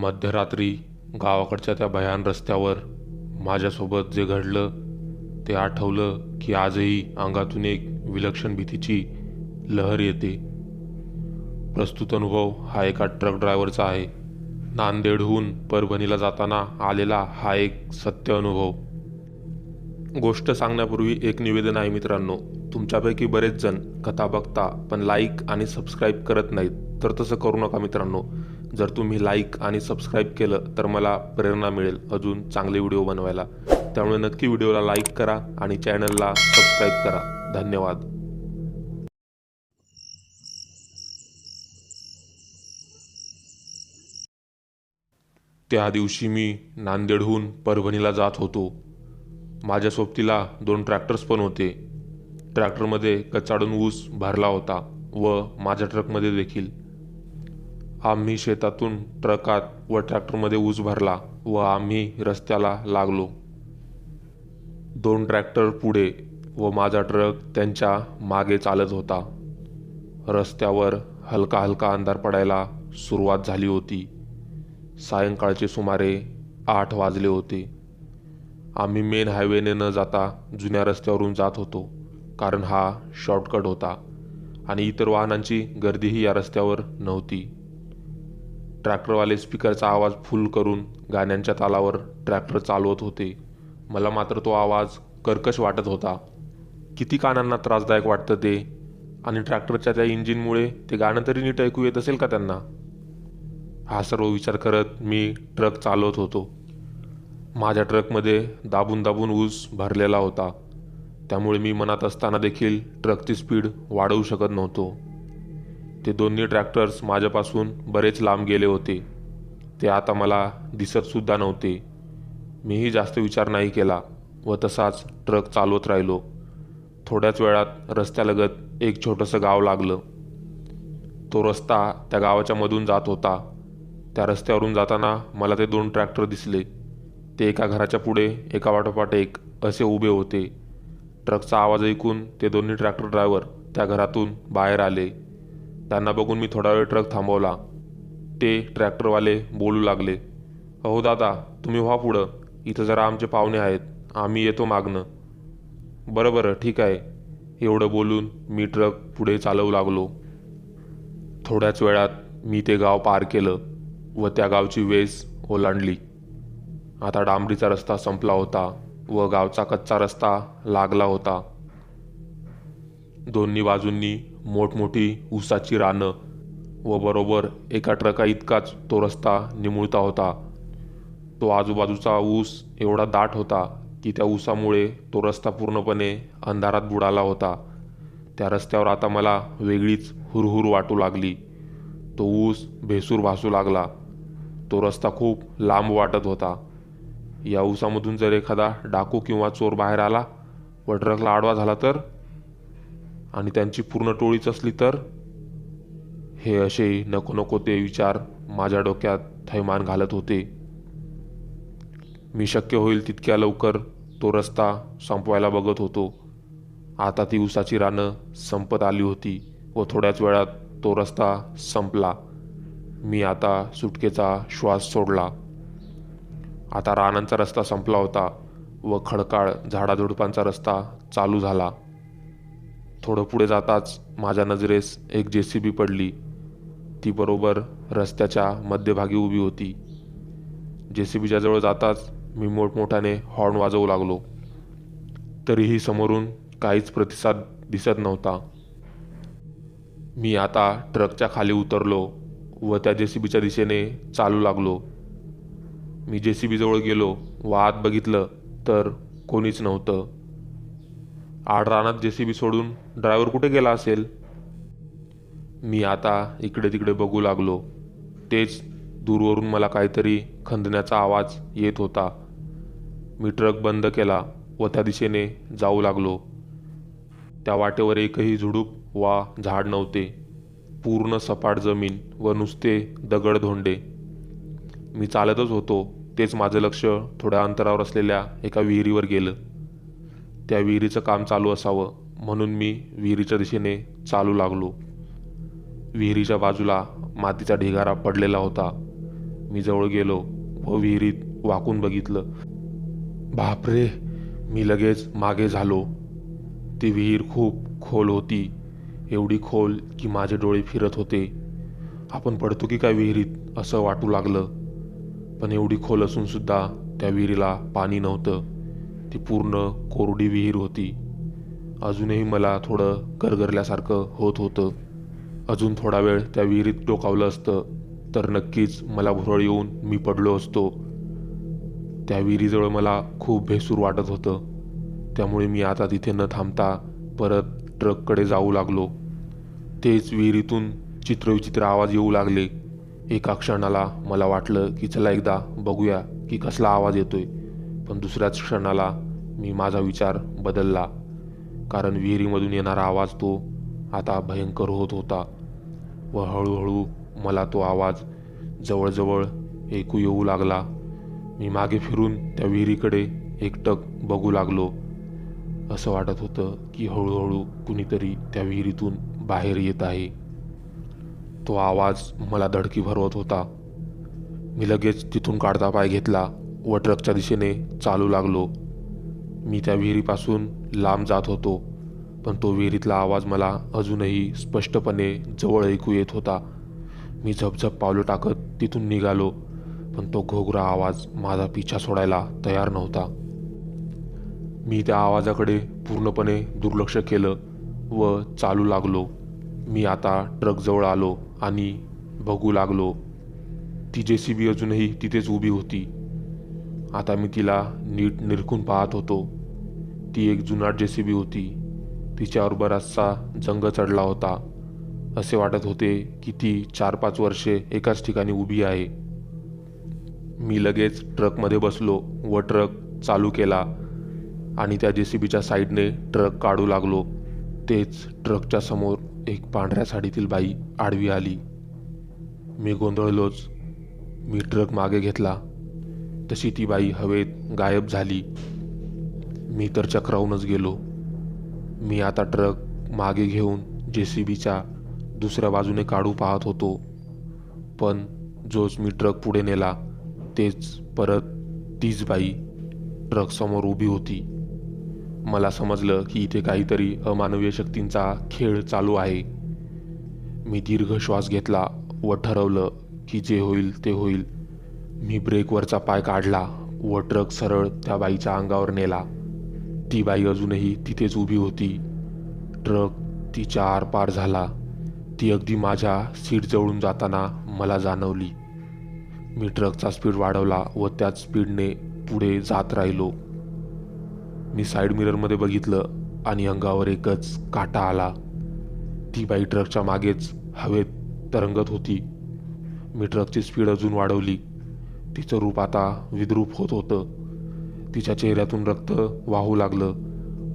मध्यरात्री गावाकडच्या त्या भयान रस्त्यावर माझ्यासोबत जे घडलं ते आठवलं की आजही अंगातून एक विलक्षण भीतीची लहर येते. प्रस्तुत अनुभव हा एका ट्रक ड्रायव्हरचा आहे. नांदेडहून परभणीला जाताना आलेला हा एक सत्य अनुभव. गोष्ट सांगण्यापूर्वी एक निवेदन आहे मित्रांनो, तुमच्यापैकी बरेच जण कथा बघता पण लाईक आणि सबस्क्राईब करत नाहीत, तर तसं करू नका मित्रांनो. जर तुम्ही लाईक आणि सबस्क्राईब केलं तर मला प्रेरणा मिळेल अजून चांगले व्हिडिओ बनवायला. त्यामुळे नक्की व्हिडिओला लाईक करा आणि चॅनलला सबस्क्राईब करा. धन्यवाद. त्या दिवशी मी नांदेडहून परभणीला जात होतो. माझ्या सोबतीला 2 ट्रॅक्टर्स पण होते. ट्रॅक्टरमध्ये कचाडून ऊस भरला होता व माझ्या ट्रकमध्ये देखील. आम्ही शेतातून ट्रकात व ट्रॅक्टरमध्ये ऊस भरला व आम्ही रस्त्याला लागलो. 2 ट्रॅक्टर पुढे व माझा ट्रक त्यांच्या मागे चालत होता. रस्त्यावर हलका हलका अंधार पडायला सुरुवात झाली होती. सायंकाळचे सुमारे 8 वाजले होते. आम्ही मेन हायवेने न जाता जुन्या रस्त्यावरून जात होतो, कारण हा शॉर्टकट होता आणि इतर वाहनांची गर्दीही या रस्त्यावर नव्हती. ट्रॅक्टरवाले स्पीकरचा आवाज फुल करून गाण्यांच्या तालावर ट्रॅक्टर चालवत होते. मला मात्र तो आवाज कर्कश वाटत होता. किती कानांना त्रासदायक वाटतं ते, आणि ट्रॅक्टरच्या त्या इंजिनमुळे ते गाणं तरी नीट ऐकू येत असेल का त्यांना? हा सर्व विचार करत मी ट्रक चालवत होतो. माझ्या ट्रकमध्ये दाबून दाबून ऊस भरलेला होता, त्यामुळे मी मनात असताना देखील ट्रकची स्पीड वाढवू शकत नव्हतो. ते दोन्ही ट्रॅक्टर्स माझ्यापासून बरेच लांब गेले होते. ते आता मला दिसतसुद्धा नव्हते. मीही जास्त विचार नाही केला व तसाच ट्रक चालवत राहिलो. थोड्याच वेळात रस्त्यालगत एक छोटंसं गाव लागलं. तो रस्ता त्या गावाच्या मधून जात होता. त्या रस्त्यावरून जाताना मला ते 2 ट्रॅक्टर दिसले. ते एका घराच्या पुढे एका वाटोपाठ एक असे उभे होते. ट्रकचा आवाज ऐकून ते दोन्ही ट्रॅक्टर ड्रायव्हर त्या घरातून बाहेर आले. त्यांना बघून मी थोडा वेळ ट्रक थांबवला. ते ट्रॅक्टरवाले बोलू लागले, "अहो दादा, तुम्ही व्हा पुढं, इथं जरा आमचे पाहुणे आहेत, आम्ही येतो मागणं." "बरं बरं, ठीक आहे." एवढं बोलून मी ट्रक पुढे चालवू लागलो. थोड्याच वेळात मी ते गाव पार केलं व त्या गावची वेस ओलांडली. आता डांबरीचा रस्ता संपला होता व गावचा कच्चा रस्ता लागला होता. दोन्ही बाजूंनी मोठमोठी ऊसाची रानं व बरोबर एका ट्रका इतकाच तो रस्ता निमुळता होता. तो आजूबाजूचा ऊस एवढा दाट होता की त्या ऊसामुळे तो रस्ता पूर्णपणे अंधारात बुडाला होता. त्या रस्त्यावर आता मला वेगळीच हुरहुर वाटू लागली. तो ऊस भेसूर भासू लागला. तो रस्ता खूप लांब वाटत होता. या ऊसामधून जर एखादा डाकू किंवा चोर बाहेर आला व ट्रकला आडवा झाला तर, आणि त्यांची पूर्ण टोळीच असली तर? हे असे नको नको ते विचार माझ्या डोक्यात थैमान घालत होते. मी शक्य होईल तितक्या लवकर तो रस्ता संपवायला बघत होतो. आता ती ऊसाची रानं संपत आली होती व थोड्याच वेळात तो रस्ता संपला. मी आता सुटकेचा श्वास सोडला. आता रानांचा रस्ता संपला होता व खडकाळ झाडाझुडपांचा रस्ता चालू झाला. थोडं पुढे जाताच माझ्या नजरेस एक JCB पडली. ती बरोबर रस्त्याच्या मध्यभागी उभी होती. JCBच्या जवळ जाताच मी मोठमोठ्याने हॉर्न वाजवू लागलो. तरीही समोरून काहीच प्रतिसाद दिसत नव्हता. मी आता ट्रकच्या खाली उतरलो व त्या JCBच्या दिशेने चालू लागलो. मी JCB जवळ गेलो व आत बघितलं तर कोणीच नव्हतं. आड रानात JCB सोडून ड्रायव्हर कुठे गेला असेल? मी आता इकडे तिकडे बघू लागलो. तेच दूरवरून मला काहीतरी खंदण्याचा आवाज येत होता. मी ट्रक बंद केला व त्या दिशेने जाऊ लागलो. त्या वाटेवर एकही झुडूप वा झाड नव्हते. पूर्ण सपाट जमीन व नुसते दगडधोंडे. मी चालतच होतो तेच माझं लक्ष थोड्या अंतरावर असलेल्या एका विहिरीवर गेलं. त्या विहिरीचं काम चालू असावं म्हणून मी विहिरीच्या दिशेने चालू लागलो. विहिरीच्या बाजूला मातीचा ढिगारा पडलेला होता. मी जवळ गेलो व विहिरीत वाकून बघितलं. बापरे, मी लगेच मागे झालो. ती विहीर खूप खोल होती, एवढी खोल की माझे डोळे फिरत होते. आपण पडतो की काय विहिरीत असं वाटू लागलं. पण एवढी खोल असून सुद्धा त्या विहिरीला पाणी नव्हतं. ती पूर्ण कोरडी विहीर होती. अजूनही मला थोडं गरगरल्यासारखं होत होतं. अजून थोडा वेळ त्या विहिरीत डोकावलं असतं तर नक्कीच मला भुरळ येऊन मी पडलो असतो. त्या विहिरीजवळ मला खूप भेसूर वाटत होतं. त्यामुळे मी आता तिथे न थांबता परत ट्रककडे जाऊ लागलो. तेच विहिरीतून चित्रविचित्र आवाज येऊ लागले. एका क्षणाला मला वाटलं की चला एकदा बघूया की कसला आवाज येतोय. पण दुसऱ्याच क्षणाला मी माझा विचार बदलला, कारण विहिरीमधून येणारा आवाज तो आता भयंकर होत होता व हळूहळू मला तो आवाज जवळजवळ ऐकू येऊ लागला. मी मागे फिरून त्या विहिरीकडे एकटक बघू लागलो. असं वाटत होतं की हळूहळू कुणीतरी त्या विहिरीतून बाहेर येत आहे. तो आवाज मला धडकी भरवत होता. मी लगेच तिथून काढता पाय घेतला व ट्रकच्या दिशेने चालू लागलो. मी त्या विहिरीपासून लांब जात होतो, पण तो विहिरीतला आवाज मला अजूनही स्पष्टपणे जवळ ऐकू येत होता. मी झपझप पावलं टाकत तिथून निघालो, पण तो घोगरा आवाज माझा पिछा सोडायला तयार नव्हता. मी त्या आवाजाकडे पूर्णपणे दुर्लक्ष केलं व चालू लागलो. मी आता ट्रकजवळ आलो आणि बघू लागलो. ती JCB अजूनही तिथेच उभी होती. आता मी तिला नीट निरखून पाहत होतो. ती एक जुनाट JCB होती. तिच्यावर बराचसा जंग चढला होता. असे वाटत होते की ती 4-5 वर्षे एकाच ठिकाणी उभी आहे. मी लगेच ट्रकमध्ये बसलो व ट्रक चालू केला आणि त्या JCBच्या साईडने ट्रक काढू लागलो. तेच ट्रकच्या समोर एक पांढऱ्या साडीतील बाई आडवी आली. मी गोंधळलोच. मी ट्रक मागे घेतला तशी ती बाई हवेत गायब झाली. मी तर चक्रावूनच गेलो. मी आता ट्रक मागे घेऊन JCBच्या दुसऱ्या बाजूने काढू पाहत होतो, पण जोच मी ट्रक पुढे नेला तेच परत तीच बाई ट्रकसमोर उभी होती. मला समजलं की इथे काहीतरी अमानवीय शक्तींचा खेळ चालू आहे. मी दीर्घ श्वास घेतला व ठरवलं की जे होईल ते होईल. मी ब्रेकवरचा पाय काढला व ट्रक सरळ त्या बाईच्या अंगावर नेला. ती बाई अजूनही तिथेच उभी होती. ट्रक तिच्या आरपार झाला. ती अगदी माझ्या सीट जवळून जाताना मला जाणवली. मी ट्रकचा स्पीड वाढवला व त्याच स्पीडने पुढे जात राहिलो. मी साईड मिररमध्ये बघितलं आणि अंगावर एकच काटा आला. ती बाई ट्रकच्या मागेच हवेत तरंगत होती. मी ट्रकची स्पीड अजून वाढवली. तिचं रूप आता विद्रूप होत होतं. तिच्या चेहऱ्यातून रक्त वाहू लागलं.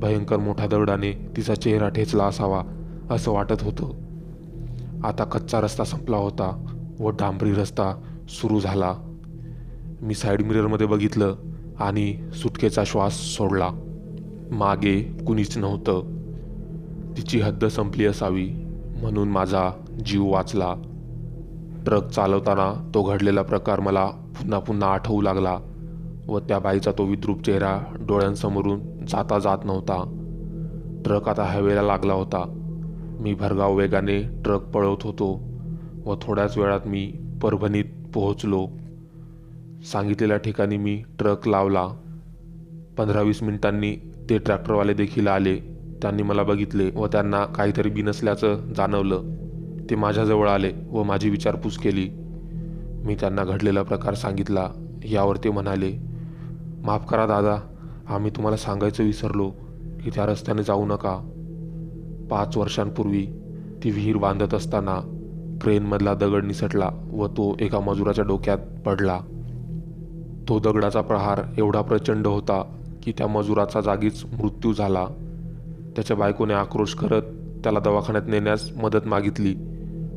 भयंकर मोठ्या दगडाने तिचा चेहरा ठेचला असावा असं वाटत होतं. आता कच्चा रस्ता संपला होता व डांबरी रस्ता सुरू झाला. मी साईड मिररमध्ये बघितलं आणि सुटकेचा श्वास सोडला. मागे कुणीच नव्हतं. तिची हद्द संपली असावी म्हणून माझा जीव वाचला. ट्रक चालवताना तो घडलेला प्रकार मला पुन्हा पुन्हा आठवू लागला व त्या बाईचा तो विद्रूप चेहरा डोळ्यांसमोरून जाता जात नव्हता. ट्रक आता हायवेला लागला होता. मी भरधाव वेगाने ट्रक पळवत होतो व थोड्याच वेळात मी परभणीत पोहोचलो. सांगितलेल्या ठिकाणी मी ट्रक लावला. 15-20 मिनिटांनी ते ट्रॅक्टरवाले देखील आले. त्यांनी मला बघितले व त्यांना काहीतरी बिनसल्याचं जाणवलं. ते माझ्याजवळ आले व माझी विचारपूस केली. मी त्यांना घडलेला प्रकार सांगितला. यावर ते म्हणाले, माफ करा दादा, आम्ही तुम्हाला सांगायचं विसरलो की त्या रस्त्याने जाऊ नका. 5 वर्षांपूर्वी ती विहीर बांधत असताना क्रेनमधला दगड निसटला व तो एका मजुराच्या डोक्यात पडला. तो दगडाचा प्रहार एवढा प्रचंड होता की त्या मजुराचा जागीच मृत्यू झाला. त्याच्या बायकोने आक्रोश करत त्याला दवाखान्यात नेण्यास मदत मागितली,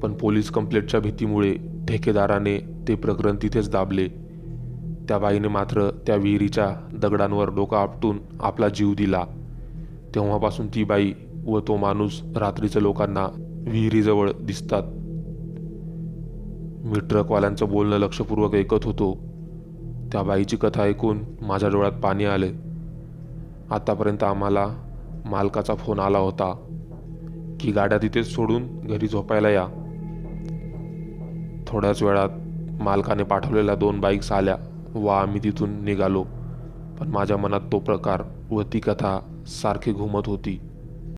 पण पोलीस कंप्लेंटच्या भीतीमुळे ठेकेदाराने ते प्रकरण तिथेच दाबले. त्या बाईने मात्र त्या विहिरीच्या दगडांवर डोकं आपटून आपला जीव दिला. तेव्हापासून ती बाई व तो माणूस रात्रीचं लोकांना विहिरीजवळ दिसतात. मी ट्रकवाल्यांचं बोलणं लक्षपूर्वक ऐकत होतो. त्या बाईची कथा ऐकून माझ्या डोळ्यात पाणी आले. आतापर्यंत आम्हाला मालकाचा फोन आला होता की गाड्या तिथेच सोडून घरी झोपायला या. थोड्याच वेळात मालकाने पाठवलेल्या 2 बाईक्स आल्या व आम्ही तिथून निघालो. पण माझ्या मनात तो प्रकार व ती कथा सारखी घुमत होती.